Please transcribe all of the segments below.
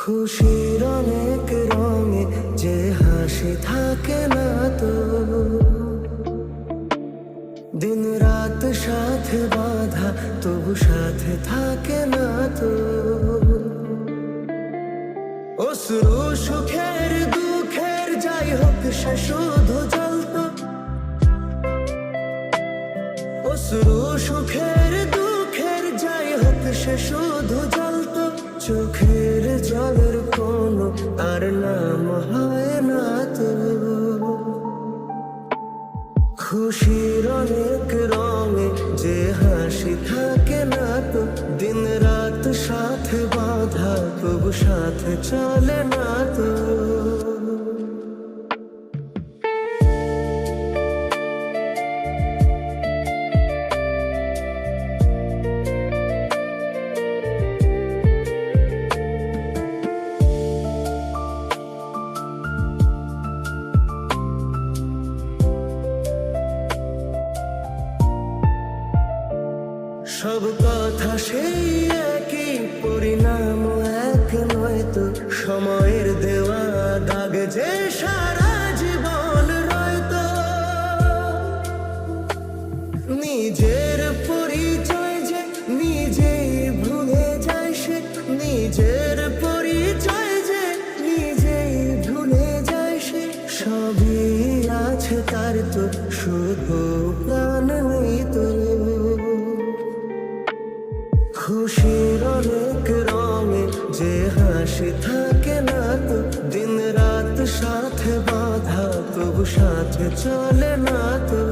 খুশির অনেক রঙে যে হাসি থাকে না তো, দিন রাত সাথে বাঁধা তবু সাথে থাকে না তো। অশ্রু সুখের দুঃখের যাই হোক সে শুধু জ্বলতো, অশ্রু সুখের দুঃখের যাই হোক সে শুধু জ্বলতো। চোখের জলের কোনো আর নাম হয় না তো। খুশির অনেক রঙে যে হাসি থাকে না তো, দিন রাত সাথে বাঁধা তবু সাথে চলে না তো। সব কথা সেই একই, পরিণাম এক নয় তো। সময়ের দেওয়া দাগ যে সারা জীবন রয়তো, নিজের পরিচয় যে নিজেই ভুলে যায় সে, নিজের পরিচয় যে নিজেই ভুলে যায় সে। সবই আছে তার তো, শুধু প্রাণ নেই তো। খুশির অনেক রঙে যে হাসি থাকে না তো, দিন রাত সাথে বাঁধা তবু সাথে চলে না তো।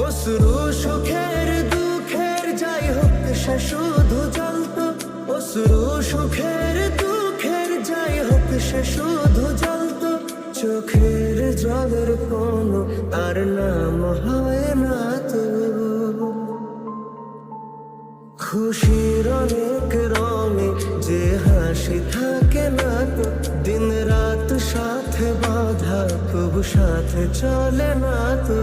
অশ্রু সুখের দুঃখের যাই হোক সে শুধু জ্বলতো, অশ্রু সুখের দুঃখের যাই হোক সে শুধু জ্বলতো। চোখের জলের কোনো আর নাম হয় না তো। খুশির অনেক রঙে যে হাসি থাকে না তো, দিন রাত সাথে বাঁধা তবু সাথে চলে না তো।